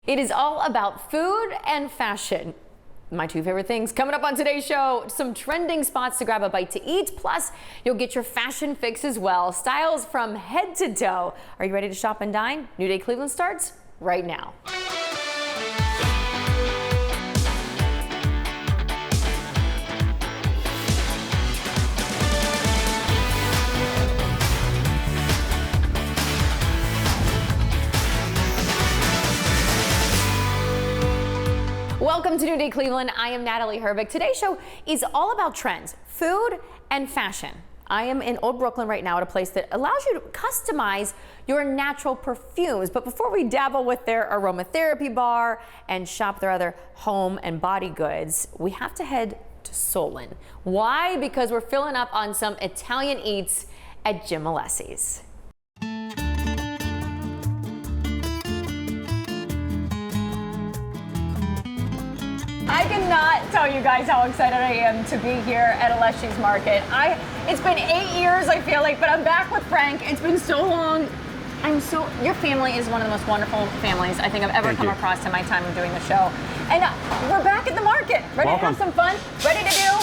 It is all about food and fashion. My two favorite things coming up on today's show. Some trending spots to grab a bite to eat. Plus, you'll get your fashion fix as well. Styles from head to toe. Are you ready to shop and dine? New Day Cleveland starts right now. Welcome to New Day Cleveland. I am Natalie Herbeck. Today's show is all about trends, food and fashion. I am in Old Brooklyn right now at a place that allows you to customize your natural perfumes. But before we dabble with their aromatherapy bar and shop their other home and body goods, we have to head to Solon. Why? Because we're filling up on some Italian eats at Jim Alessi's. I cannot tell you guys how excited I am to be here at Alessi's Market. It's been 8 years, I feel like, but I'm back with Frank. It's been so long. Your family is one of the most wonderful families I think I've ever come across in my time of doing the show. And we're back at the market, ready to have some fun, ready to do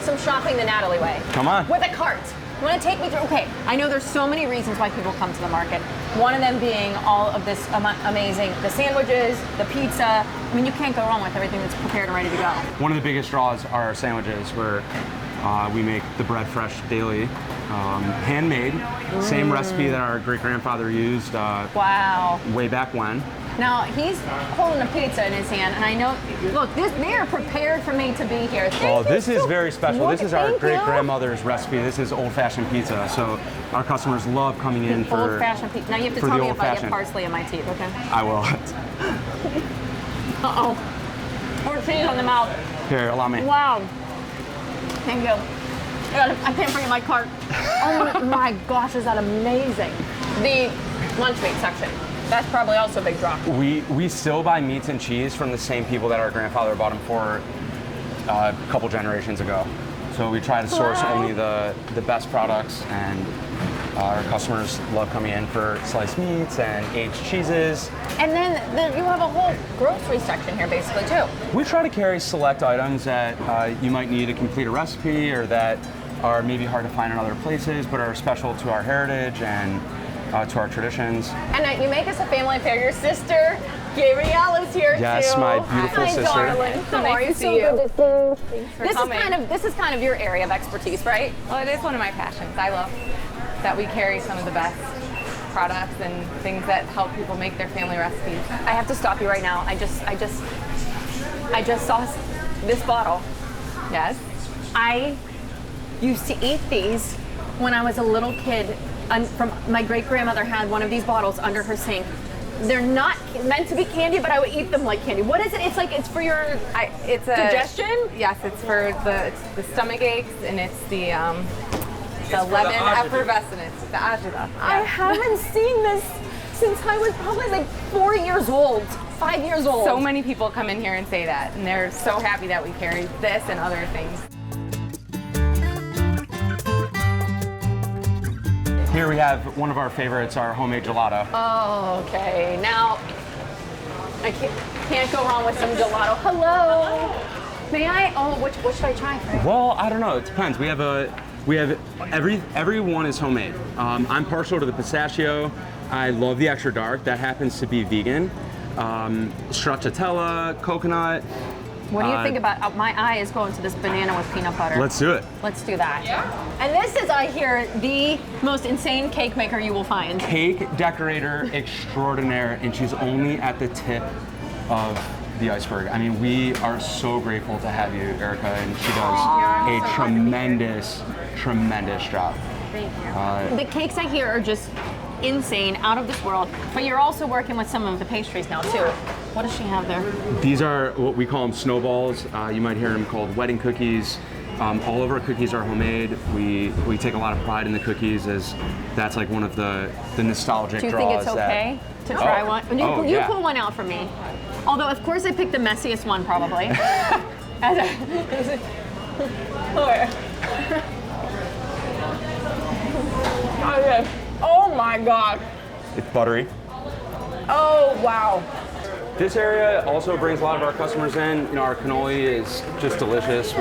some shopping the Natalie way. Come on. With a cart. You want to take me through? Okay, I know there's so many reasons why people come to the market. One of them being all of this amazing, the sandwiches, the pizza. I mean, you can't go wrong with everything that's prepared and ready to go. One of the biggest draws are our sandwiches, where we make the bread fresh daily, handmade, same recipe that our great-grandfather used way back when. Now, he's holding a pizza in his hand, and I know, look, they are prepared for me to be here. This is very special. This is our great-grandmother's recipe. This is old-fashioned pizza, so our customers love coming in for old-fashioned pizza. Now, you have to tell me if I get parsley in my teeth, okay? I will. Uh-oh. More cheese on the mouth. Here, allow me. Wow. Thank you. I can't bring in my cart. Oh my gosh, is that amazing. The lunch meat section. That's probably also a big draw. We still buy meats and cheese from the same people that our grandfather bought them for a couple generations ago. So we try to source only the best products, and our customers love coming in for sliced meats and aged cheeses. And then you have a whole grocery section here basically too. We try to carry select items that you might need to complete a recipe, or that are maybe hard to find in other places but are special to our heritage and to our traditions. And you make us a family affair. Your sister, Gabrielle, is here too. Yes, my beautiful sister. Hi, darling. So nice to see you. This is kind of your area of expertise, right? Well, it is one of my passions. I love that we carry some of the best products and things that help people make their family recipes. I have to stop you right now. I just saw this bottle. Yes. I used to eat these when I was a little kid. From my great-grandmother had one of these bottles under her sink. They're not meant to be candy, but I would eat them like candy. What is it? It's for your digestion? Yes, it's for the stomach aches, and it's the lemon effervescence, the agita. Yeah. I haven't seen this since I was probably like 4 years old, 5 years old. So many people come in here and say that, and they're so happy that we carry this and other things. Here we have one of our favorites, our homemade gelato. Oh, okay. Now, I can't go wrong with some gelato. Hello. May I? Oh, which should I try, Frank? Well, I don't know. It depends. We have every one is homemade. I'm partial to the pistachio. I love the extra dark. That happens to be vegan. Stracciatella, coconut. What do you think about, my eye is going to this banana with peanut butter. Let's do it. Let's do that. Yeah. And this is, I hear, the most insane cake maker you will find. Cake decorator extraordinaire, and she's only at the tip of the iceberg. I mean, we are so grateful to have you, Erica, and she does a tremendous job. Thank you. The cakes I hear are just insane, out of this world, but you're also working with some of the pastries now too. What does she have there? These are what we call them snowballs. You might hear them called wedding cookies. All of our cookies are homemade. We take a lot of pride in the cookies, as that's like one of the nostalgic draws. Do you think it's okay to try one? You pull one out for me. Although, of course, I picked the messiest one, probably. Oh my God. It's buttery. Oh, wow. This area also brings a lot of our customers in. You know, our cannoli is just delicious.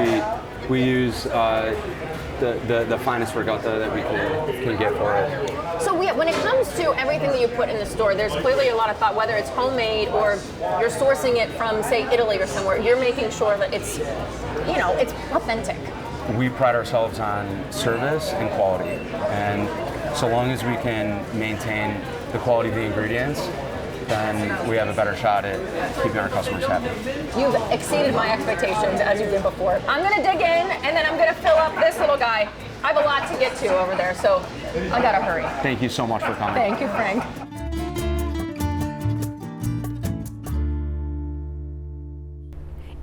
We use the finest ricotta that we can get for it. So when it comes to everything that you put in the store, there's clearly a lot of thought, whether it's homemade or you're sourcing it from, say, Italy or somewhere. You're making sure that it's, you know, it's authentic. We pride ourselves on service and quality, and so long as we can maintain the quality of the ingredients, then we have a better shot at keeping our customers happy. You've exceeded my expectations, as you did before. I'm gonna dig in, and then I'm gonna fill up this little guy. I have a lot to get to over there, so I gotta hurry. Thank you so much for coming. Thank you, Frank.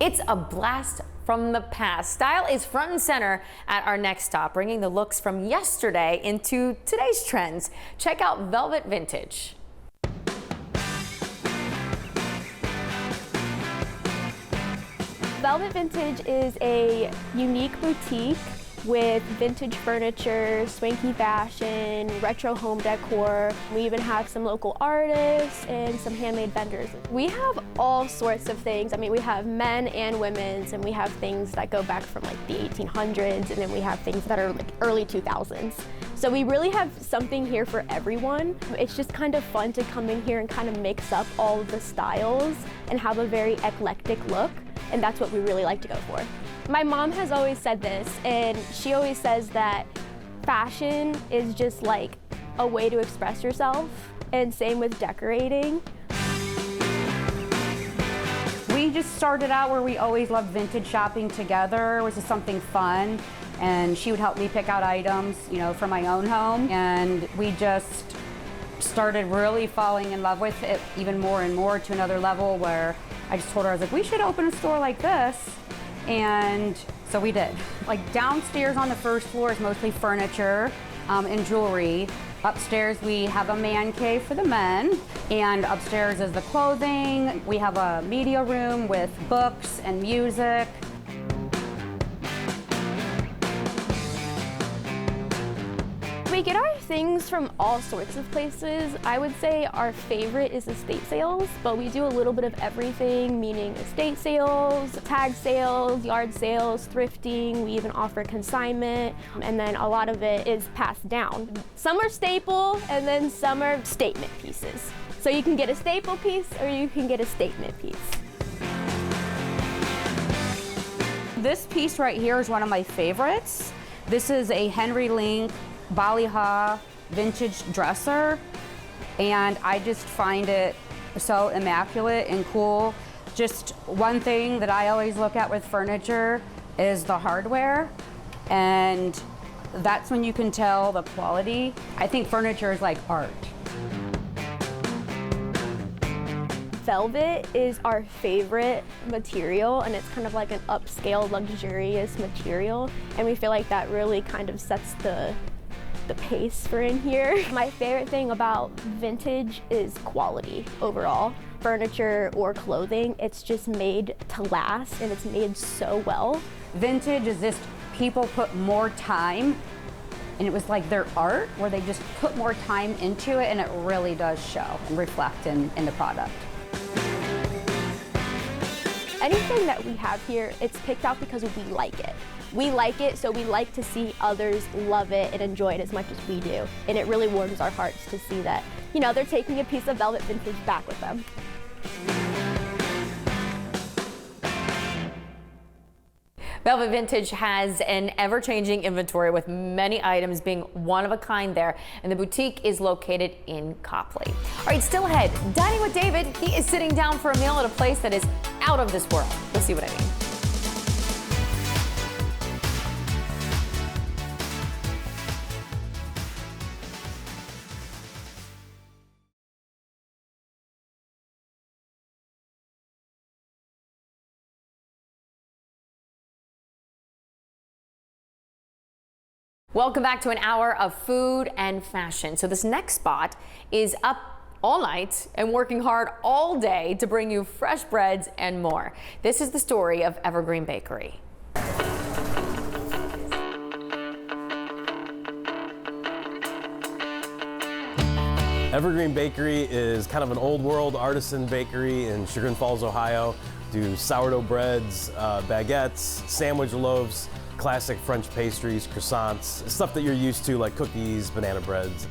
It's a blast from the past. Style is front and center at our next stop, bringing the looks from yesterday into today's trends. Check out Velvet Vintage. Velvet Vintage is a unique boutique with vintage furniture, swanky fashion, retro home decor. We even have some local artists and some handmade vendors. We have all sorts of things. I mean, we have men and women's, and we have things that go back from like the 1800s, and then we have things that are like early 2000s. So we really have something here for everyone. It's just kind of fun to come in here and kind of mix up all of the styles and have a very eclectic look, and that's what we really like to go for. My mom has always said this, and she always says that fashion is just like a way to express yourself, and same with decorating. We just started out where we always loved vintage shopping together. It was just something fun, and she would help me pick out items, you know, for my own home, and we just started really falling in love with it even more and more to another level where I just told her, I was like, we should open a store like this. And so we did. Like downstairs on the first floor is mostly furniture and jewelry. Upstairs we have a man cave for the men, and upstairs is the clothing. We have a media room with books and music. We get our things from all sorts of places. I would say our favorite is estate sales, but we do a little bit of everything, meaning estate sales, tag sales, yard sales, thrifting. We even offer consignment, and then a lot of it is passed down. Some are staple, and then some are statement pieces. So you can get a staple piece or you can get a statement piece. This piece right here is one of my favorites. This is a Henry Link Ballyha vintage dresser, and I just find it so immaculate and cool. Just one thing that I always look at with furniture is the hardware, and that's when you can tell the quality. I think furniture is like art. Velvet is our favorite material, and it's kind of like an upscale, luxurious material, and we feel like that really kind of sets the pace for in here. My favorite thing about vintage is quality overall. Furniture or clothing, it's just made to last, and it's made so well. Vintage is just people put more time, and it was like their art where they just put more time into it, and it really does show and reflect in the product. Anything that we have here, it's picked out because we like it. We like it, so we like to see others love it and enjoy it as much as we do. And it really warms our hearts to see that, you know, they're taking a piece of Velvet Vintage back with them. Velvet Vintage has an ever-changing inventory with many items being one of a kind there, and the boutique is located in Copley. All right, still ahead, Dining with David. He is sitting down for a meal at a place that is out of this world. You'll see what I mean. Welcome back to an hour of food and fashion. So this next spot is up all night and working hard all day to bring you fresh breads and more. This is the story of Evergreen Bakery. Evergreen Bakery is kind of an old world artisan bakery in Chagrin Falls, Ohio. Do sourdough breads, baguettes, sandwich loaves, classic French pastries, croissants, stuff that you're used to like cookies, banana breads.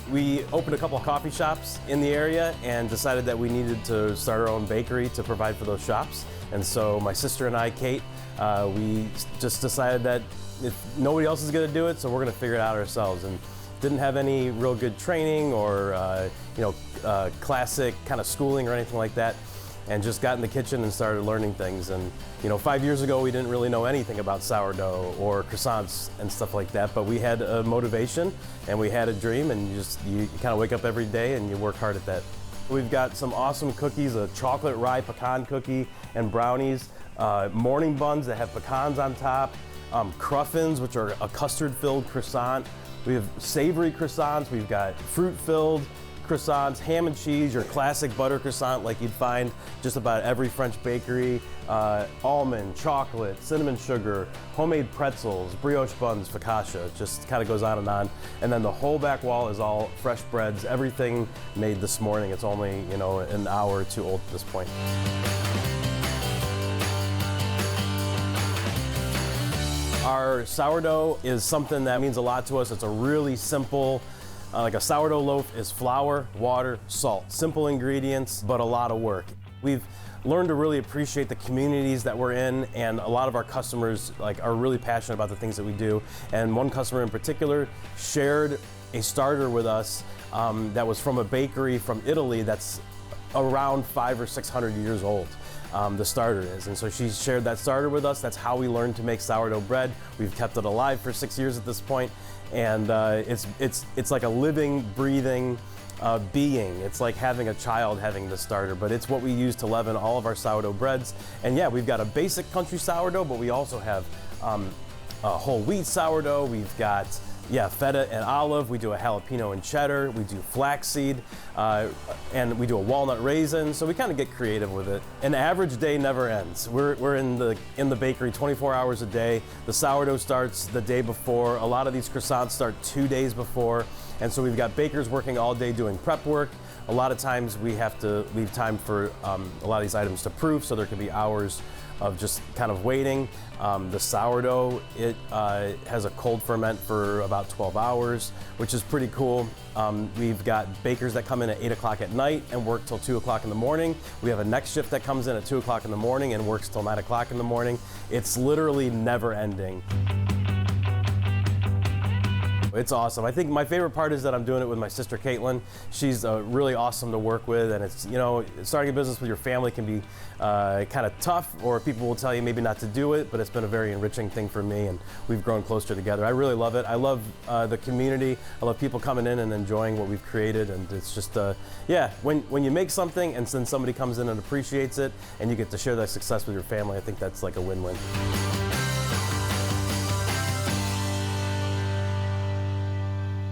We opened a couple of coffee shops in the area and decided that we needed to start our own bakery to provide for those shops. And so my sister and I, Kate, we just decided that if nobody else is going to do it, so we're going to figure it out ourselves. And didn't have any real good training or classic kind of schooling or anything like that, and just got in the kitchen and started learning things. And 5 years ago we didn't really know anything about sourdough or croissants and stuff like that, but we had a motivation and we had a dream, and you kind of wake up every day and you work hard at that. We've got some awesome cookies, a chocolate rye pecan cookie and brownies, morning buns that have pecans on top, cruffins, which are a custard-filled croissant. We have savory croissants, we've got fruit-filled croissants, ham and cheese, your classic butter croissant like you'd find just about every French bakery, almond, chocolate, cinnamon sugar, homemade pretzels, brioche buns, focaccia, just kind of goes on. And then the whole back wall is all fresh breads, everything made this morning. It's only, an hour or two old at this point. Our sourdough is something that means a lot to us. It's a really simple, like a sourdough loaf is flour, water, salt. Simple ingredients, but a lot of work. We've learned to really appreciate the communities that we're in, and a lot of our customers are really passionate about the things that we do. And one customer in particular shared a starter with us that was from a bakery from Italy that's around 500 or 600 years old. The starter is, and so she shared that starter with us. That's how we learned to make sourdough bread. We've kept it alive for 6 years at this point, and it's like a living, breathing being. It's like having a child having the starter, but it's what we use to leaven all of our sourdough breads. And yeah, we've got a basic country sourdough, but we also have whole wheat sourdough. We've got feta and olive. We do a jalapeno and cheddar. We do flaxseed, and we do a walnut raisin. So we kind of get creative with it. An average day never ends. We're in the bakery 24 hours a day. The sourdough starts the day before. A lot of these croissants start 2 days before, and so we've got bakers working all day doing prep work. A lot of times we have to leave time for a lot of these items to proof, so there can be hours of just kind of waiting. The sourdough, it has a cold ferment for about 12 hours, which is pretty cool. We've got bakers that come in at 8 o'clock at night and work till 2 o'clock in the morning. We have a next shift that comes in at 2 o'clock in the morning and works till 9 o'clock in the morning. It's literally never ending. It's awesome. I think my favorite part is that I'm doing it with my sister Caitlin. She's really awesome to work with, and it's, starting a business with your family can be kind of tough, or people will tell you maybe not to do it, but it's been a very enriching thing for me, and we've grown closer together. I really love it. I love the community. I love people coming in and enjoying what we've created, and it's just, when you make something and then somebody comes in and appreciates it, and you get to share that success with your family, I think that's like a win-win.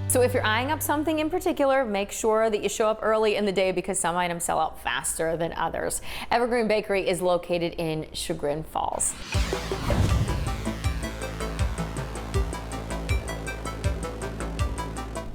So if you're eyeing up something in particular, make sure that you show up early in the day because some items sell out faster than others. Evergreen Bakery is located in Chagrin Falls.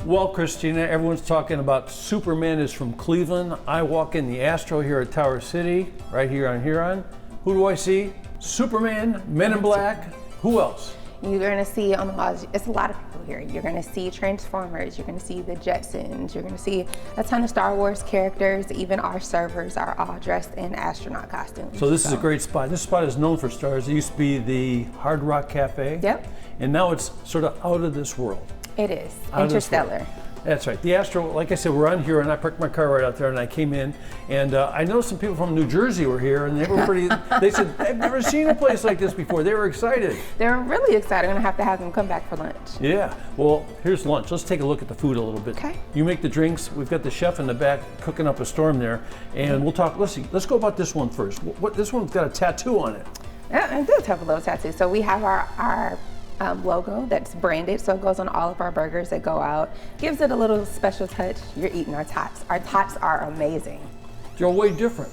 Well, Christina, everyone's talking about Superman is from Cleveland. I walk in the Astro here at Tower City, right here on Huron. Who do I see? Superman, Men in Black. Who else? You're going to see on the walls, it's a lot of people here. You're going to see Transformers, you're going to see the Jetsons, you're going to see a ton of Star Wars characters. Even our servers are all dressed in astronaut costumes. So this is a great spot. This spot is known for stars. It used to be the Hard Rock Cafe. Yep. And now it's sort of out of this world. It is. Interstellar. That's right. The Astro, like I said, we're on here, and I parked my car right out there, and I came in, and I know some people from New Jersey were here, and they were pretty, they said, I've never seen a place like this before. They were excited. They were really excited. I'm going to have them come back for lunch. Yeah. Well, here's lunch. Let's take a look at the food a little bit. Okay. You make the drinks. We've got the chef in the back cooking up a storm there, and we'll talk. Let's see. Let's go about this one first. This one's got a tattoo on it. Yeah, it does have a little tattoo. So we have our logo that's branded, so it goes on all of our burgers that go out. Gives it a little special touch. You're eating our tots. Our tots are amazing. They're way different.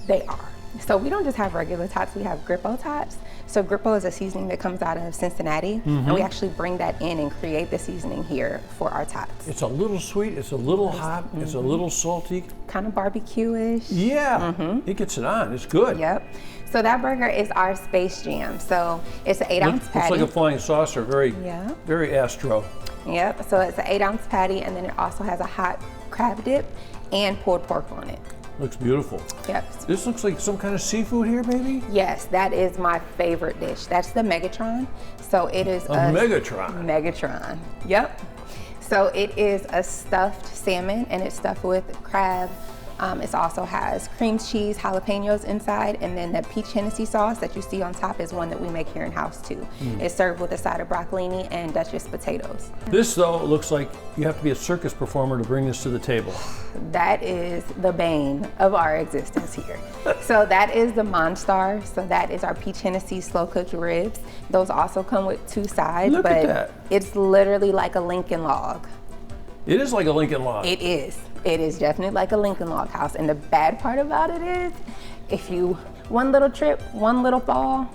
They are. So we don't just have regular tots, we have Grippo tots. So Grippo is a seasoning that comes out of Cincinnati, and we actually bring that in and create the seasoning here for our tots. It's a little sweet, it's a little hot, it's a little salty. Kind of barbecue-ish. Yeah, it gets it on, it's good. Yep. So that burger is our Space Jam. So it's an 8-ounce patty. Looks like a flying saucer, very, Yeah. very astro. Yep, so it's an 8-ounce patty, and then it also has a hot crab dip and pulled pork on it. Looks beautiful. Yep. This looks like some kind of seafood here, maybe? Yes, that is my favorite dish. That's the Megatron. So it is A Megatron. Megatron. Yep. So it is a stuffed salmon, and it's stuffed with crab. It also has cream cheese, jalapenos inside, and then the peach Hennessy sauce that you see on top is one that we make here in house too. It's served with a side of broccolini and Duchess potatoes. This, though, looks like you have to be a circus performer to bring this to the table. That is the bane of our existence here. So that is the Monstar. So that is our peach Hennessy slow cooked ribs. Those also come with 2 sides, Look but at that. it's literally like a Lincoln log. It is like a Lincoln log. It is. It is definitely like a Lincoln log house. And the bad part about it is, if you, one little trip, one little fall,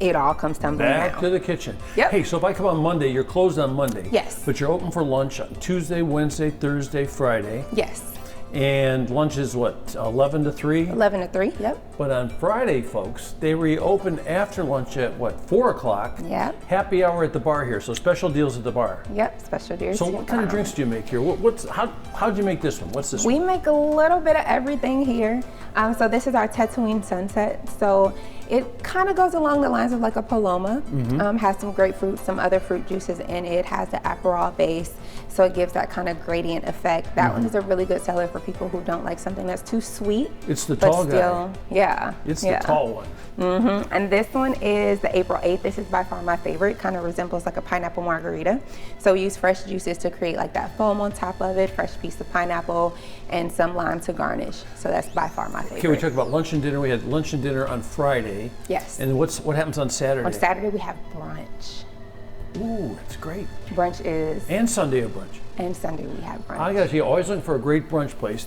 it all comes tumbling Back down. to the kitchen. Yep. Hey, so if I come on Monday, you're closed on Monday. Yes. But you're open for lunch on Tuesday, Wednesday, Thursday, Friday. Yes. And lunch is what, 11 to 3? 11 to 3, yep. But on Friday, folks, they reopen after lunch at what, 4 o'clock? Yep. Happy hour at the bar here, so special deals at the bar. Yep, special deals. So what kind of drinks do you make here? How'd you make this one? What's this We one? make a little bit of everything here. So this is our Tatooine Sunset. So it kind of goes along the lines of like a Paloma. Has some grapefruit, some other fruit juices in it. Has the Aperol base, so it gives that kind of gradient effect. That one is a really good seller for people who don't like something that's too sweet. It's the but tall guy. still, yeah. It's yeah. the tall one. And this one is the April 8th. This is by far my favorite. Kind of resembles like a pineapple margarita. So we use fresh juices to create like that foam on top of it, fresh piece of pineapple, and some lime to garnish. So that's by far my favorite. Okay, we talked about lunch and dinner. We had lunch and dinner on Friday. Yes. And what happens on Saturday? On Saturday we have brunch. Ooh, that's great. Brunch is, And Sunday a brunch. and Sunday we have brunch. I gotta tell you, always looking for a great brunch place.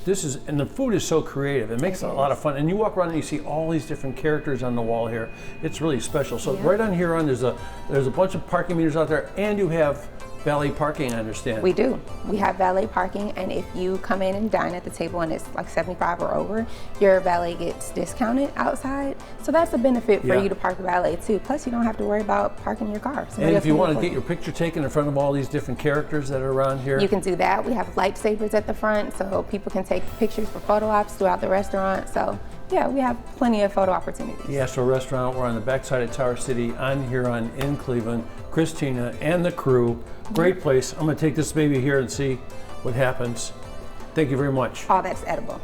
And the food is so creative. It makes it a lot of fun. And you walk around and you see all these different characters on the wall here. It's really special. So right on here there's a bunch of parking meters out there, and you have valet parking, I understand. We do. We have valet parking, and if you come in and dine at the table and it's like 75 or over, your valet gets discounted outside. So that's a benefit for Yeah. you to park valet too. Plus you don't have to worry about parking your car. Somebody And else if you can want do to it get for your picture taken in front of all these different characters that are around here, you can do that. We have lightsabers at the front, so people can take pictures for photo ops throughout the restaurant. So yeah, we have plenty of photo opportunities. the Astro Restaurant. We're on the backside of Tower City on Huron in Cleveland. Christina and the crew, great place. I'm gonna take this baby here and see what happens. Thank you very much. All that's edible.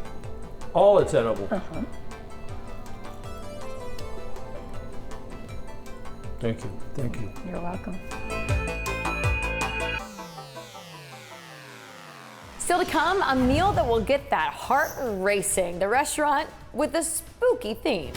All it's edible. Thank you, thank you. You're welcome. Still to come, a meal that will get that heart racing. The restaurant with a spooky theme.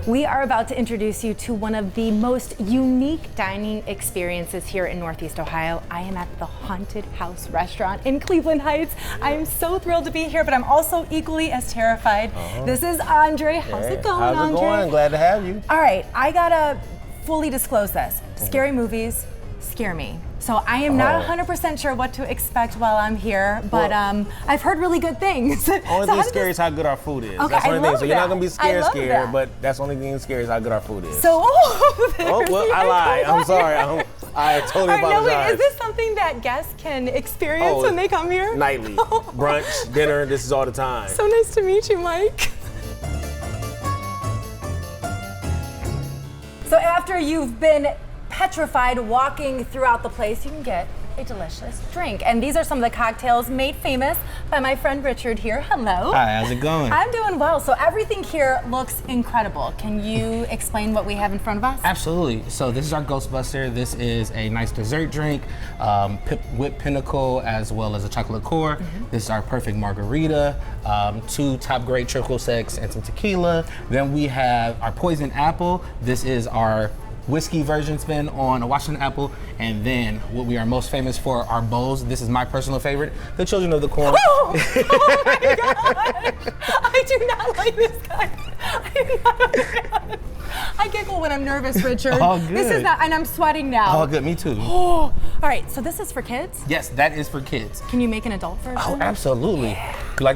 We are about to introduce you to one of the most unique dining experiences here in Northeast Ohio. I am at the Haunted House Restaurant in Cleveland Heights. I am so thrilled to be here, but I'm also equally as terrified. This is Andre. How's it going, How's it Andre? going? Glad to have you. All right, I gotta fully disclose this. Scary movies scare me. So I am not 100% sure what to expect while I'm here, but I've heard really good things. Only thing scary is how good our food is. Okay, that's the only I thing. love So you're not that. gonna be I scared, love that. but that's the only thing scary is how good our food is. So, oh well, I lied. I'm sorry. I totally All right, no, apologize. wait, is this something that guests can experience Oh, when they come here? Nightly, brunch, dinner. This is all the time. So nice to meet you, Mike. So after you've been petrified walking throughout the place, you can get a delicious drink. And these are some of the cocktails made famous by my friend Richard here. Hello. Hi, how's it going? I'm doing well. So everything here looks incredible. Can you explain what we have in front of us? Absolutely. So this is our Ghostbuster. This is a nice dessert drink, whipped pinnacle as well as a chocolate liqueur. This is our perfect margarita, 2 top grade triple sec and some tequila. Then we have our poison apple. This is our whiskey version spin on a Washington apple. And then what we are most famous for are bowls. This is my personal favorite, the Children of the Corn. Oh my God! I do not like this guy. I do not understand. I giggle when I'm nervous, Richard. All good. This is not, and I'm sweating now. All good, me too. Oh, all right, so this is for kids? Yes, that is for kids. Can you make an adult version? Oh, absolutely.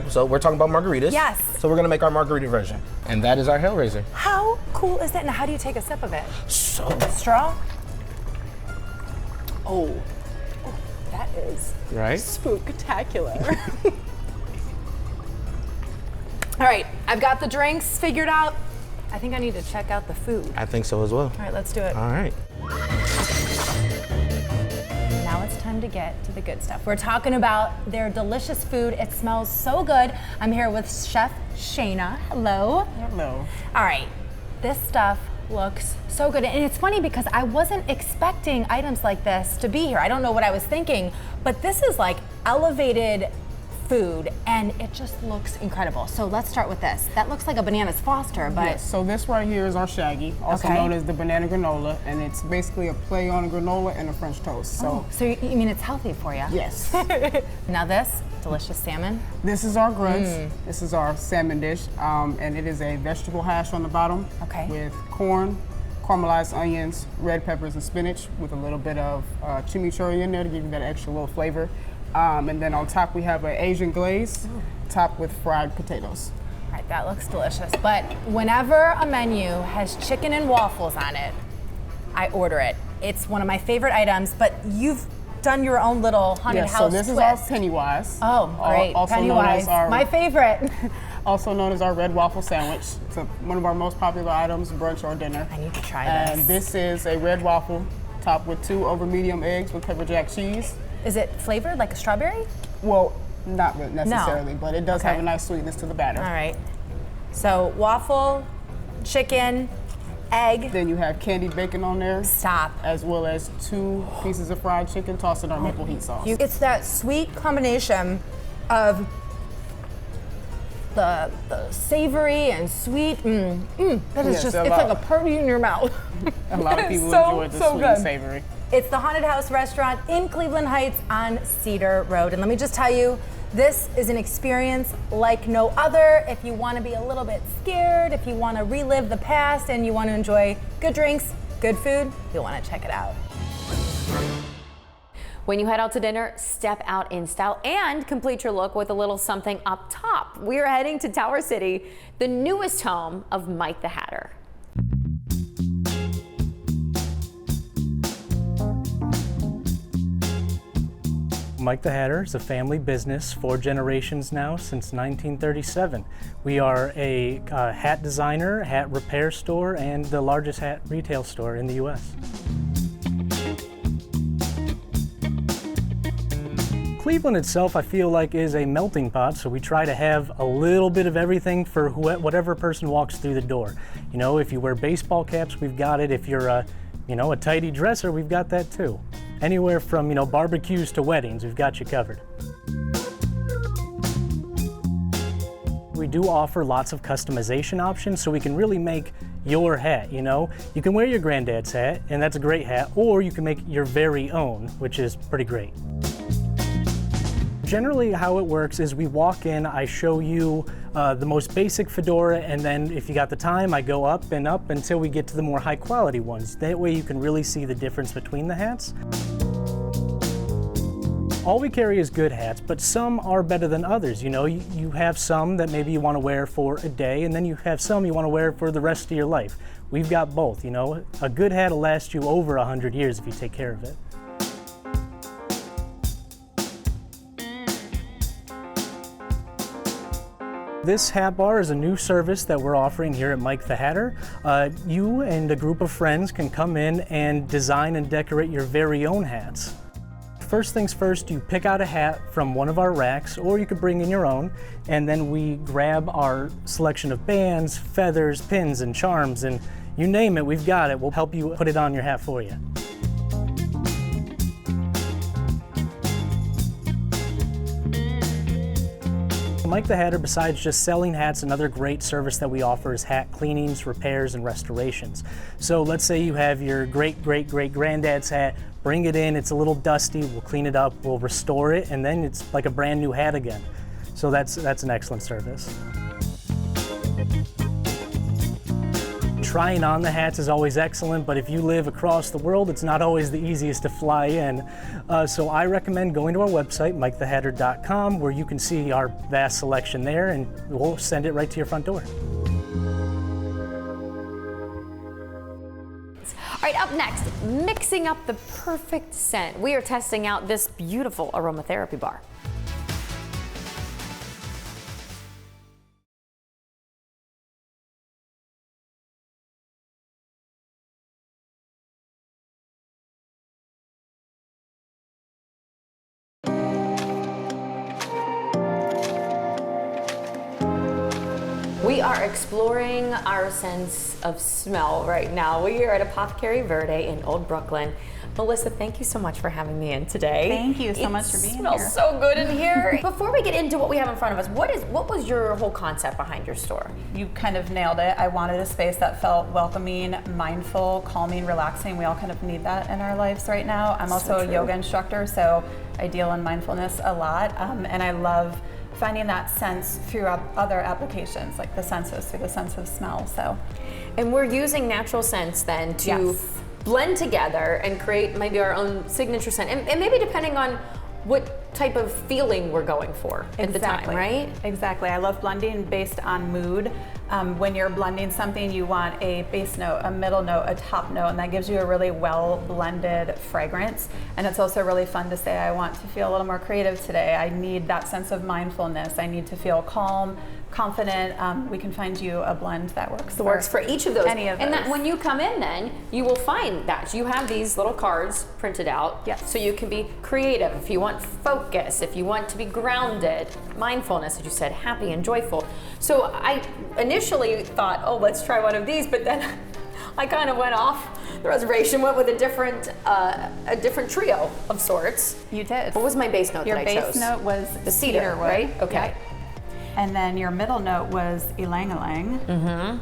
So we're talking about margaritas. Yes. So we're gonna make our margarita version. And that is our Hellraiser. How cool is that? Now, how do you take a sip of it? So Straw? Oh, that is right? spooktacular. All right, I've got the drinks figured out. I think I need to check out the food. I think so as well. All right, let's do it. All right. Now it's time to get to the good stuff. We're talking about their delicious food. It smells so good. I'm here with Chef Shayna. Hello. Hello. All right, this stuff looks so good. And it's funny because I wasn't expecting items like this to be here. I don't know what I was thinking, but this is like elevated food and it just looks incredible. So let's start with this. That looks like a bananas Foster, but Yes, so this right here is our Shaggy, also Okay. known as the banana granola, and it's basically a play on a granola and a French toast. So so you mean it's healthy for you? yes. Now this delicious salmon. This is our grunts. This is our salmon dish, and it is a vegetable hash on the bottom Okay. with corn, caramelized onions, red peppers, and spinach with a little bit of chimichurri in there to give you that extra little flavor. And then on top we have an Asian glaze, topped with fried potatoes. All right, that looks delicious. But whenever a menu has chicken and waffles on it, I order it. It's one of my favorite items, but you've done your own little haunted Yes, house so this twist. is our Pennywise. Oh, great. Also known Pennywise, as our, my favorite. also known as our red waffle sandwich. It's one of our most popular items, brunch or dinner. I need to try And this. this is a red waffle topped with 2 over medium eggs with pepper jack cheese. Is it flavored like a strawberry? Well, not really necessarily, but it does have Okay. a nice sweetness to the batter. All right. So waffle, chicken, egg. Then you have candied bacon on there, Stop. as well as 2 pieces of fried chicken tossed in our maple heat sauce. It's that sweet combination of the savory and sweet. That is Yes, just, a it's lot. like a party in your mouth. A lot of people So, enjoy the so sweet good. and savory. It's the Haunted House Restaurant in Cleveland Heights on Cedar Road. And let me just tell you, this is an experience like no other. If you want to be a little bit scared, if you want to relive the past, and you want to enjoy good drinks, good food, you'll want to check it out. When you head out to dinner, step out in style and complete your look with a little something up top. We are heading to Tower City, the newest home of Mike the Hatter. Mike the Hatter is a family business, 4 generations now, since 1937. We are a hat designer, hat repair store, and the largest hat retail store in the U.S. Cleveland itself, I feel like, is a melting pot, so we try to have a little bit of everything for whatever person walks through the door. You know, if you wear baseball caps, we've got it. If you're a tidy dresser, we've got that too. Anywhere from, barbecues to weddings, we've got you covered. We do offer lots of customization options, so we can really make your hat, You can wear your granddad's hat, and that's a great hat, or you can make your very own, which is pretty great. Generally, how it works is we walk in, I show you the most basic fedora, and then if you got the time, I go up and up until we get to the more high quality ones. That way you can really see the difference between the hats. All we carry is good hats, but some are better than others. You have some that maybe you want to wear for a day, and then you have some you want to wear for the rest of your life. We've got both, A good hat will last you over 100 years if you take care of it. This hat bar is a new service that we're offering here at Mike the Hatter. You and a group of friends can come in and design and decorate your very own hats. first things first, you pick out a hat from one of our racks, or you could bring in your own, and then we grab our selection of bands, feathers, pins, and charms, and you name it, we've got it. We'll help you put it on your hat for you. Mike the Hatter, besides just selling hats, another great service that we offer is hat cleanings, repairs, and restorations. So let's say you have your great-great-great-granddad's hat, bring it in, it's a little dusty, we'll clean it up, we'll restore it, and then it's like a brand new hat again. So that's an excellent service. Trying on the hats is always excellent, but if you live across the world, it's not always the easiest to fly in. So I recommend going to our website, MikeTheHatter.com, where you can see our vast selection there, and we'll send it right to your front door. All right, up next, mixing up the perfect scent. We are testing out this beautiful aromatherapy bar. We are exploring our sense of smell right now. We are at Apothecary Ver in Old Brooklyn. Melissa, thank you so much for having me in today. Thank you so much for being here. It smells so good in here. Before we get into what we have in front of us, what was your whole concept behind your store? You kind of nailed it. I wanted a space that felt welcoming, mindful, calming, relaxing. We all kind of need that in our lives right now. I'm also a yoga instructor, so I deal in mindfulness a lot, and I love finding that sense through other applications, like the senses, through the sense of smell. So, and we're using natural scents then to blend together and create maybe our own signature scent, and maybe depending on what type of feeling we're going for at the time, right? Exactly. I love blending based on mood. When you're blending something, you want a base note, a middle note, a top note, and that gives you a really well blended fragrance. And it's also really fun to say, I want to feel a little more creative today. I need that sense of mindfulness. I need to feel calm, confident. We can find you a blend that works for each of those. Any of those. And that when you come in, then you will find that you have these little cards printed out. Yes. So you can be creative if you want focus, if you want to be grounded, mindfulness, as you said, happy and joyful. So I initially thought, oh, let's try one of these, but then I kind of went off the reservation, went with a different trio of sorts. You did. What was my base note Your that I chose? base note was the cedar wood, right? Okay. Yep. And then your middle note was ylang-ylang. Mm-hmm.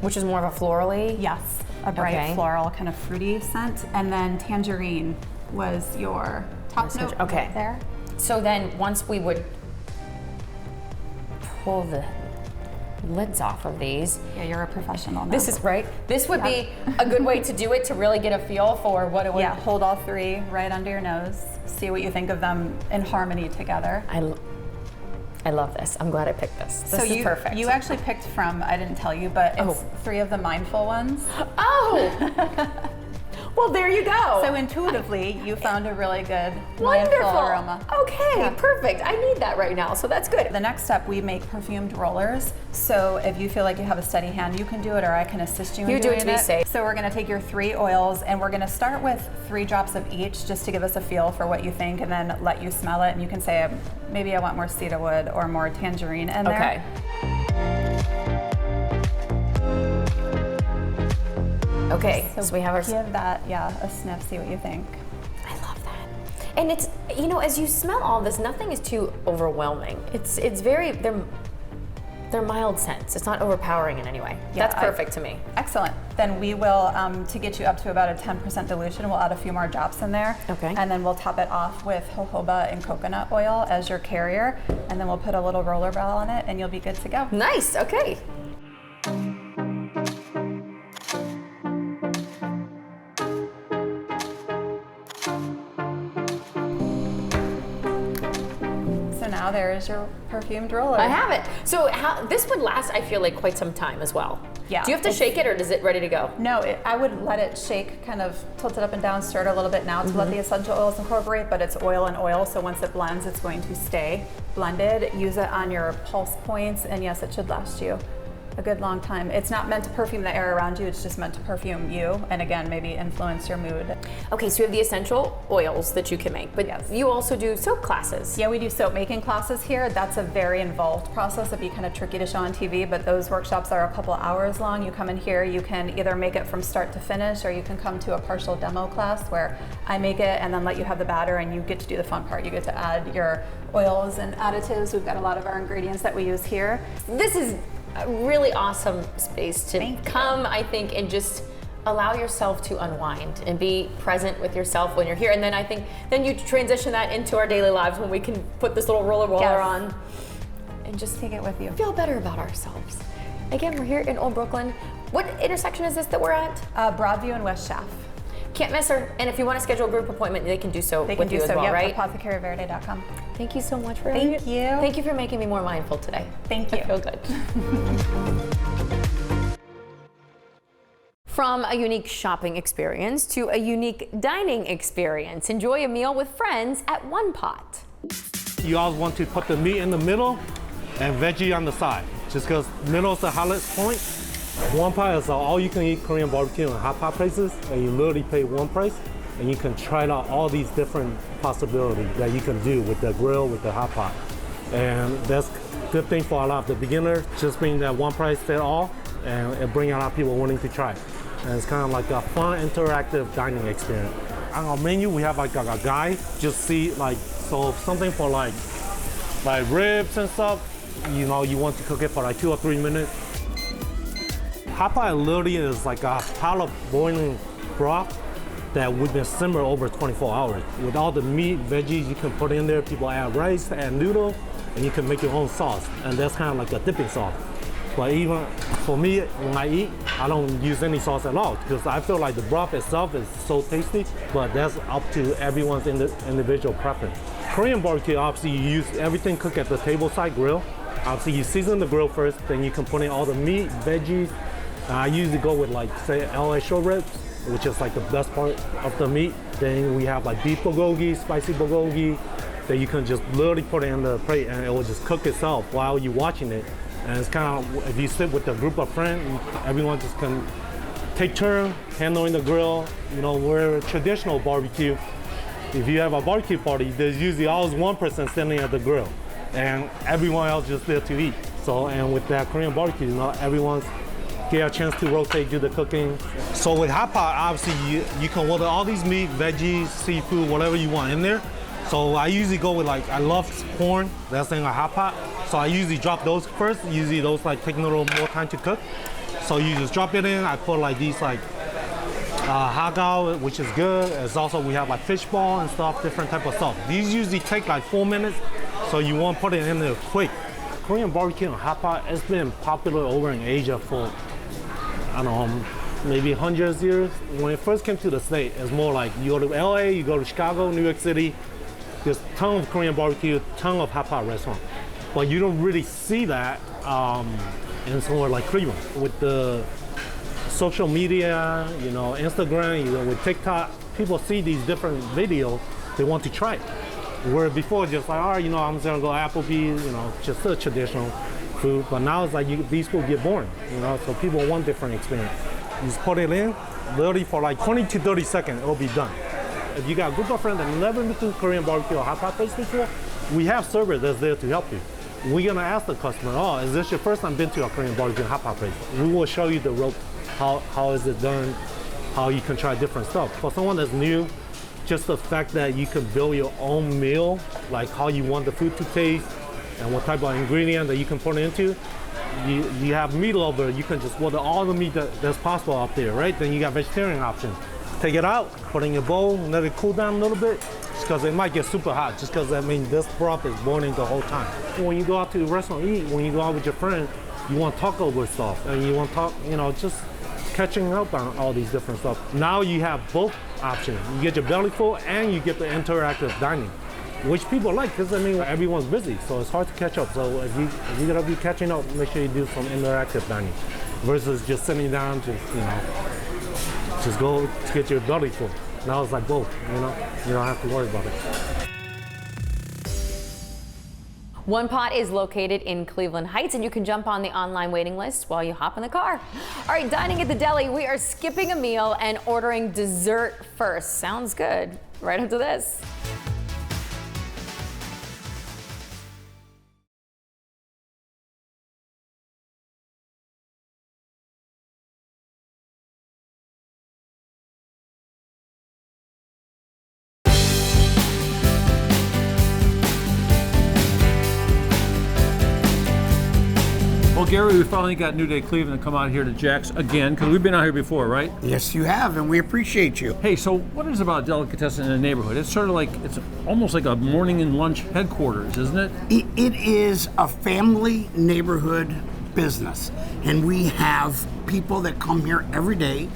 Which is more of a florally? Yes, a bright floral kind of fruity scent. And then tangerine was your top note right there. So then once we would pull the lids off of these. Yeah, you're a professional now. This is right. This would be a good way to do it, to really get a feel for what it would. Yeah, hold all three right under your nose. See what you think of them in harmony together. I love this. I'm glad I picked this. This is perfect. You actually picked from, I didn't tell you, but it's 3 of the mindful ones. Oh! Well, there you go. So intuitively, you found a really good mindful aroma. Okay, perfect. I need that right now, so that's good. The next step, we make perfumed rollers. So if you feel like you have a steady hand, you can do it, or I can assist you in doing it. You do it to be safe. So we're gonna take your 3 oils, and we're gonna start with 3 drops of each, just to give us a feel for what you think, and then let you smell it. And you can say, maybe I want more cedarwood or more tangerine in there. Okay. Okay, so we have our... Give that, a sniff, see what you think. I love that. And it's, you know, as you smell all this, nothing is too overwhelming. It's very, they're mild scents. It's not overpowering in any way. Yeah, that's perfect to me. Excellent. Then we will, to get you up to about a 10% dilution, we'll add a few more drops in there. Okay. And then we'll top it off with jojoba and coconut oil as your carrier. And then we'll put a little roller ball on it, and you'll be good to go. Nice, okay. Now there is your perfumed roller. I have it. So this would last, I feel like, quite some time as well. Yeah. Do you have to shake it, or is it ready to go? No, I would let it shake, kind of tilt it up and down, stir it a little bit now to let the essential oils incorporate, but it's oil and oil, so once it blends, it's going to stay blended. Use it on your pulse points, and yes, it should last you a good long time. It's not meant to perfume the air around you, it's just meant to perfume you, and again, maybe influence your mood. Okay, so you have the essential oils that you can make, but Yes. you also do soap classes. Yeah, we do soap making classes here. That's a very involved process. It'd be kind of tricky to show on TV, but those workshops are a couple hours long. You come in here, you can either make it from start to finish, or you can come to a partial demo class where I make it and then let you have the batter, and you get to do the fun part. You get to add your oils and additives. We've got a lot of our ingredients that we use here. This is a really awesome space to Thank you. come, I think, and just allow yourself to unwind and be present with yourself when you're here. And then I think then you transition that into our daily lives when we can put this little roller roller Yes. on and just Take it with you. feel better about ourselves. Again, we're here in Old Brooklyn. What intersection is this that we're at? Broadview and West Shaft. Can't miss her. And if you want to schedule a group appointment, they can do so They can with do you so, as well, yep, right? apothecaryverde.com. Thank you so much for Thank having me. you. Thank you for making me more mindful today. Thank you. I feel good. From a unique shopping experience to a unique dining experience, enjoy a meal with friends at One Pot. You always want to put the meat in the middle and veggie on the side, just because middle is the highest point. One Pot is all-you-can-eat Korean barbecue and hot pot places, and you literally pay one price, and you can try out all these different possibilities that you can do with the grill, with the hot pot. And that's a good thing for a lot of the beginners, just being that one price fit all, and it brings a lot of people wanting to try it. And it's kind of like a fun, interactive dining experience. On our menu, we have like a guide, just see like, so something for like ribs and stuff, you know, you want to cook it for like 2 or 3 minutes. Hot pot literally is like a pile of boiling broth that we've been simmered over 24 hours. With all the meat, veggies you can put in there, people add rice, add noodle, and you can make your own sauce. And that's kind of like a dipping sauce. But even for me, when I eat, I don't use any sauce at all because I feel like the broth itself is so tasty, but that's up to everyone's individual preference. Korean barbecue, obviously you use everything cooked at the table side grill. Obviously you season the grill first, then you can put in all the meat, veggies. I usually go with like, say, LA short ribs, which is like the best part of the meat. Then we have like beef bulgogi, spicy bulgogi, that you can just literally put it in the plate and it will just cook itself while you're watching it. And it's kind of, if you sit with a group of friends, everyone just can take turn handling the grill. You know, we're a traditional barbecue. If you have a barbecue party, there's usually always one person standing at the grill and everyone else just there to eat. So, and with that Korean barbecue, you know, everyone's get a chance to rotate, do the cooking. So with hot pot, obviously you can order all these meat, veggies, seafood, whatever you want in there. So I usually go with like, I love corn, that's in a hot pot. So I usually drop those first. Usually those like take a little more time to cook. So you just drop it in. I put like these like hagao, which is good. It's also, we have like fish ball and stuff, different type of stuff. These usually take like 4 minutes. So you want to put it in there quick. Korean barbecue and hot pot, it's been popular over in Asia for, I don't know, maybe hundreds of years. When it first came to the state, it's more like you go to LA, you go to Chicago, New York City, there's a ton of Korean barbecue, ton of hot pot restaurants. But you don't really see that in somewhere like Cleveland. With the social media, you know, Instagram, you know, with TikTok, people see these different videos, they want to try it. Where before, just like, all right, you know, I'm just gonna go Applebee's, you know, just a traditional food. But now it's like these people get boring, you know, so people want different experience. You just put it in, literally for like 20 to 30 seconds, it'll be done. If you got a group of friends that never been to Korean barbecue or hot pot place before, we have servers that's there to help you. We're gonna ask the customer, oh, is this your first time been to a Korean barbecue and hot pot place? We will show you the rope, how is it done, how you can try different stuff. For someone that's new, just the fact that you can build your own meal, like how you want the food to taste and what type of ingredient that you can put into. You have meat lover, you can just order all the meat that's possible up there, right? Then you got vegetarian options. Take it out, put it in your bowl, let it cool down a little bit, just because it might get super hot, just because, I mean, this broth is boiling the whole time. When you go out to a restaurant eat, when you go out with your friend, you want to talk over stuff, and you want to talk, you know, just catching up on all these different stuff. Now you have both options. You get your belly full and you get the interactive dining, which people like, because, I mean, everyone's busy, so it's hard to catch up. So if you're gonna be catching up, make sure you do some interactive dining versus just sitting down, just, you know, just go to get your belly full. Now it's like both, you know? You don't have to worry about it. One Pot is located in Cleveland Heights, and you can jump on the online waiting list while you hop in the car. All right, dining at the Deli, we are skipping a meal and ordering dessert first. Sounds good. Right after this. Well, Gary, we finally got New Day Cleveland to come out here to Jack's again, because we've been out here before, right? Yes, you have, and we appreciate you. Hey, so what is about delicatessen in the neighborhood? It's sort of like, it's almost like a morning and lunch headquarters, isn't it? It is a family neighborhood business, and we have people that come here every day,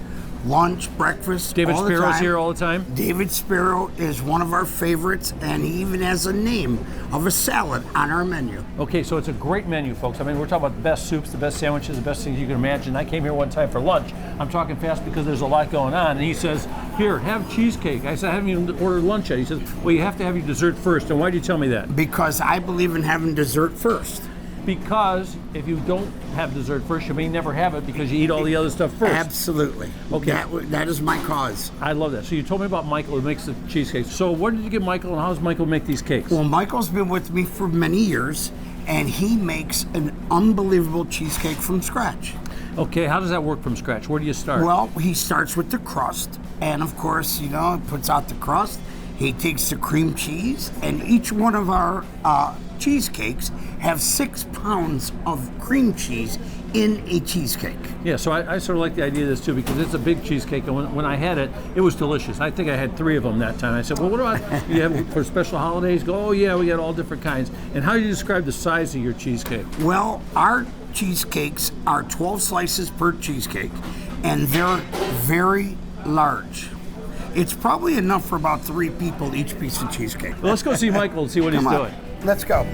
lunch, breakfast, David all the Sparrow's time. here all the time? David Sparrow is one of our favorites, and he even has a name of a salad on our menu. Okay, so it's a great menu, folks. I mean, we're talking about the best soups, the best sandwiches, the best things you can imagine. I came here one time for lunch. I'm talking fast because there's a lot going on. And he says, here, have cheesecake. I said, I haven't even ordered lunch yet. He says, well, you have to have your dessert first. And why do you tell me that? Because I believe in having dessert first. Because if you don't have dessert first, you may never have it because you eat all the other stuff first. Absolutely. Okay. That is my cause. I love that. So you told me about Michael who makes the cheesecakes. So where did you get Michael, and how does Michael make these cakes? Well, Michael's been with me for many years, and he makes an unbelievable cheesecake from scratch. Okay, how does that work from scratch? Where do you start? Well, he starts with the crust, and of course, he puts out the crust. He takes the cream cheese, and each one of our cheesecakes have 6 pounds of cream cheese in a cheesecake. Yeah, so I sort of like the idea of this too, because it's a big cheesecake, and when I had it, it was delicious. I think I had 3 of them that time. I said, well, what about you have for special holidays? Go, oh yeah, we got all different kinds. And how do you describe the size of your cheesecake? Well, our cheesecakes are 12 slices per cheesecake, and they're very large. It's probably enough for about 3 people each piece of cheesecake. Well, let's go see Michael and see what he's doing. Let's go.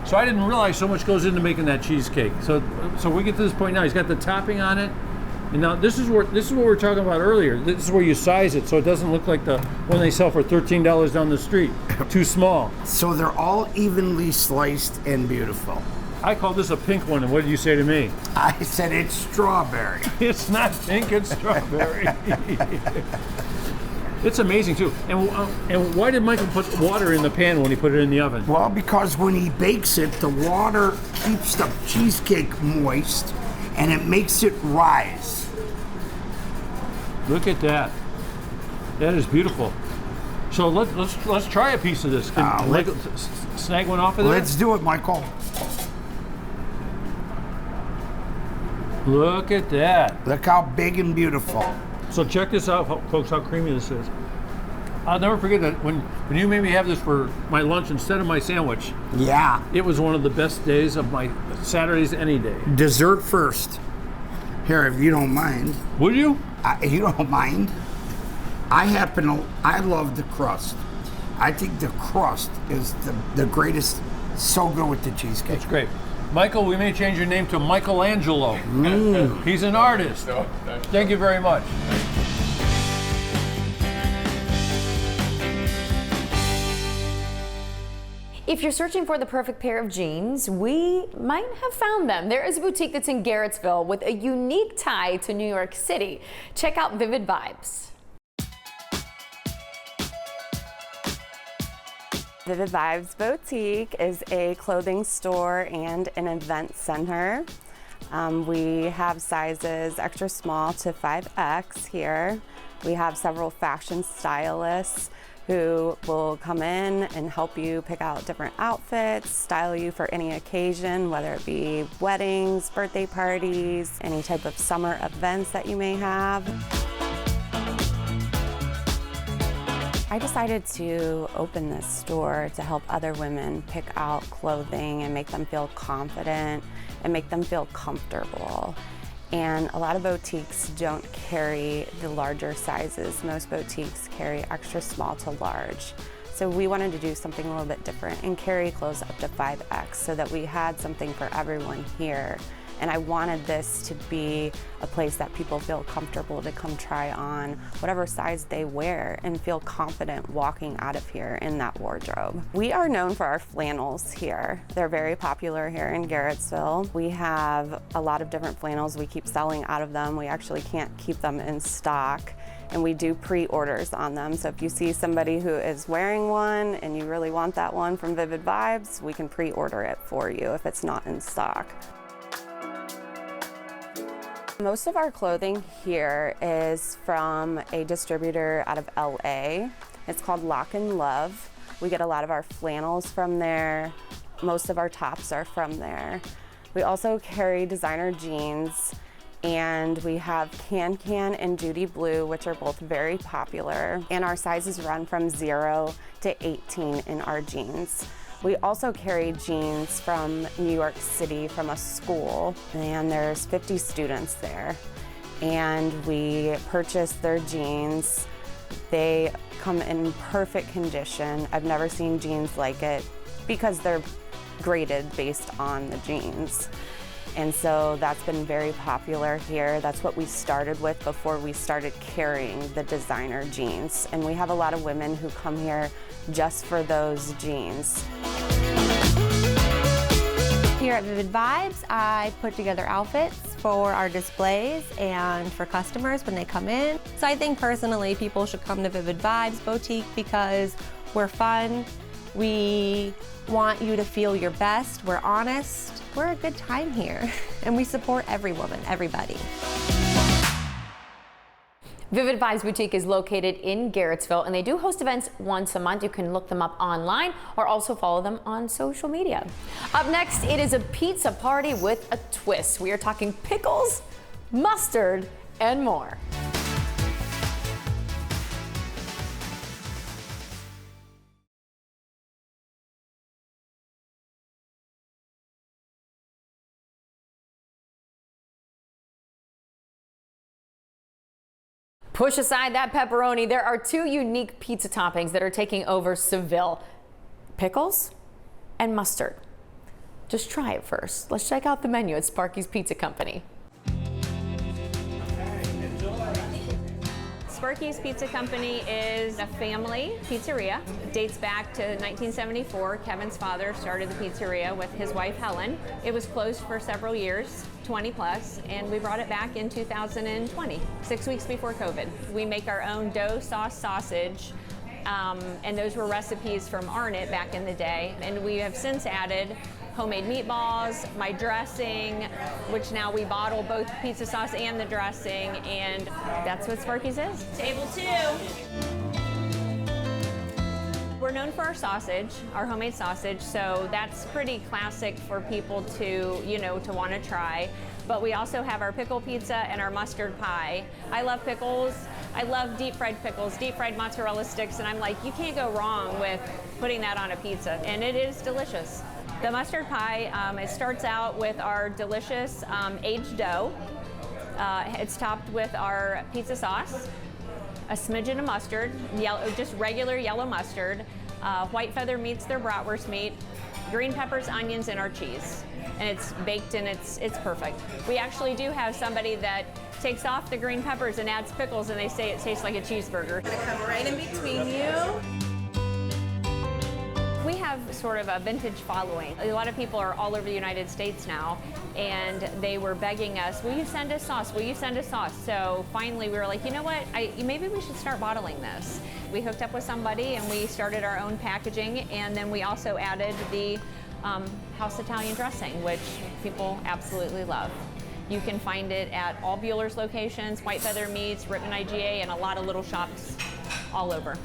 So I didn't realize so much goes into making that cheesecake. So we get to this point now. He's got the topping on it, and now this is what we were talking about earlier. This is where you size it so it doesn't look like the one they sell for $13 down the street. Too small. So they're all evenly sliced and beautiful. I call this a pink one, and what did you say to me? I said it's strawberry. It's not pink, it's strawberry. It's amazing too. And why did Michael put water in the pan when he put it in the oven? Well, because when he bakes it, the water keeps the cheesecake moist, and it makes it rise. Look at that. That is beautiful. So let's try a piece of this. Can Michael snag one off of there? Let's do it, Michael. Look at that. Look how big and beautiful. So check this out, folks, how creamy this is. I'll never forget that when you made me have this for my lunch instead of my sandwich. Yeah. It was one of the best days of my Saturdays any day. Dessert first. Here, if you don't mind. Would you? You don't mind? I love the crust. I think the crust is the greatest. So good with the cheesecake. It's great. Michael, we may change your name to Michelangelo. He's an artist. Thank you very much. If you're searching for the perfect pair of jeans, we might have found them. There is a boutique that's in Garrettsville with a unique tie to New York City. Check out Vivid Vibes. Vivid Vibes Boutique is a clothing store and an event center. We have sizes extra small to 5X here. We have several fashion stylists who will come in and help you pick out different outfits, style you for any occasion, whether it be weddings, birthday parties, any type of summer events that you may have. I decided to open this store to help other women pick out clothing and make them feel confident and make them feel comfortable. And a lot of boutiques don't carry the larger sizes. Most boutiques carry extra small to large. So we wanted to do something a little bit different and carry clothes up to 5X so that we had something for everyone here And I wanted this to be a place that people feel comfortable to come try on whatever size they wear and feel confident walking out of here in that wardrobe. We are known for our flannels here. They're very popular here in Garrettsville. We have a lot of different flannels. We keep selling out of them. We actually can't keep them in stock. And we do pre-orders on them. So if you see somebody who is wearing one and you really want that one from Vivid Vibes, we can pre-order it for you if it's not in stock. Most of our clothing here is from a distributor out of LA. It's called Lock and Love. We get a lot of our flannels from there. Most of our tops are from there. We also carry designer jeans, and we have Can Can and Duty Blue, which are both very popular. And our sizes run from 0 to 18 in our jeans. We also carry jeans from New York City from a school, and there's 50 students there. And we purchase their jeans. They come in perfect condition. I've never seen jeans like it because they're graded based on the jeans. And so that's been very popular here. That's what we started with before we started carrying the designer jeans. And we have a lot of women who come here just for those jeans. Here at Vivid Vibes, I put together outfits for our displays and for customers when they come in. So I think personally people should come to Vivid Vibes Boutique because we're fun, we want you to feel your best, we're honest, we're a good time here, and we support every woman, everybody. Vivid Vibes Boutique is located in Garrettsville, and they do host events once a month. You can look them up online or also follow them on social media. Up next, it is a pizza party with a twist. We are talking pickles, mustard, and more. Push aside that pepperoni. There are two unique pizza toppings that are taking over Seville: pickles and mustard. Just try it first. Let's check out the menu at Sparkies Pizza Company. Sparkies Pizza Company is a family pizzeria. It dates back to 1974. Kevin's father started the pizzeria with his wife Helen. It was closed for several years, 20 plus, and we brought it back in 2020, 6 weeks before COVID. We make our own dough sauce sausage, and those were recipes from Arnott back in the day. And we have since added homemade meatballs, my dressing, which now we bottle both pizza sauce and the dressing, and that's what Sparkies is. Table 2. We're known for our sausage, our homemade sausage, so that's pretty classic for people to, to want to try. But we also have our pickle pizza and our mustard pie. I love pickles. I love deep fried pickles, deep fried mozzarella sticks, and I'm like, you can't go wrong with putting that on a pizza, and it is delicious. The mustard pie, it starts out with our delicious aged dough. It's topped with our pizza sauce, a smidgen of mustard, just regular yellow mustard. White feather meats their bratwurst meat, green peppers, onions, and our cheese. And it's baked and it's perfect. We actually do have somebody that takes off the green peppers and adds pickles, and they say it tastes like a cheeseburger. I'm gonna come right in between you. We have sort of a vintage following. A lot of people are all over the United States now, and they were begging us, will you send us sauce? Will you send us sauce? So finally we were like, you know what, maybe we should start bottling this. We hooked up with somebody and we started our own packaging, and then we also added the house Italian dressing, which people absolutely love. You can find it at all Bueller's locations, White Feather Meats, Ripon IGA, and a lot of little shops all over.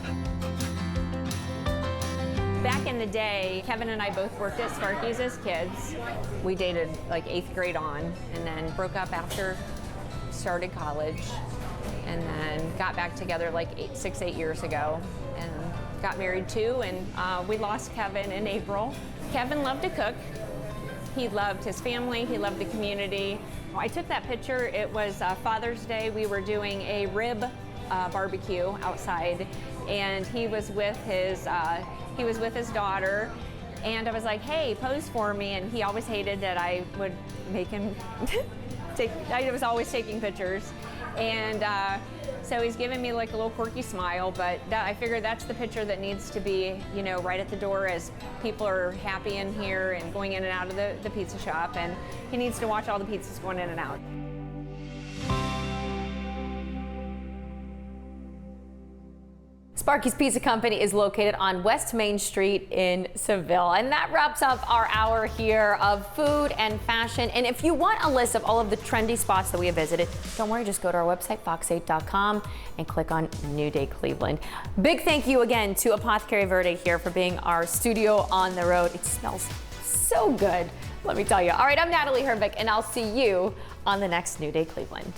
Back in the day, Kevin and I both worked at Sparkies as kids. We dated like 8th grade on, and then broke up after started college, and then got back together like 6-8 years ago, and got married too, and we lost Kevin in April. Kevin loved to cook. He loved his family, he loved the community. I took that picture, it was Father's Day. We were doing a rib barbecue outside, and he was with his daughter, And I was like, hey, pose for me. And he always hated that I would make him I was always taking pictures. And so he's giving me like a little quirky smile, but I figured that's the picture that needs to be, you know, right at the door as people are happy in here and going in and out of the pizza shop. And he needs to watch all the pizzas going in and out. Sparkies Pizza Company is located on West Main Street in Seville. And that wraps up our hour here of food and fashion. And if you want a list of all of the trendy spots that we have visited, don't worry, just go to our website, fox8.com, and click on New Day Cleveland. Big thank you again to Apothecary Ver here for being our studio on the road. It smells so good, let me tell you. All right, I'm Natalie Herbeck, and I'll see you on the next New Day Cleveland.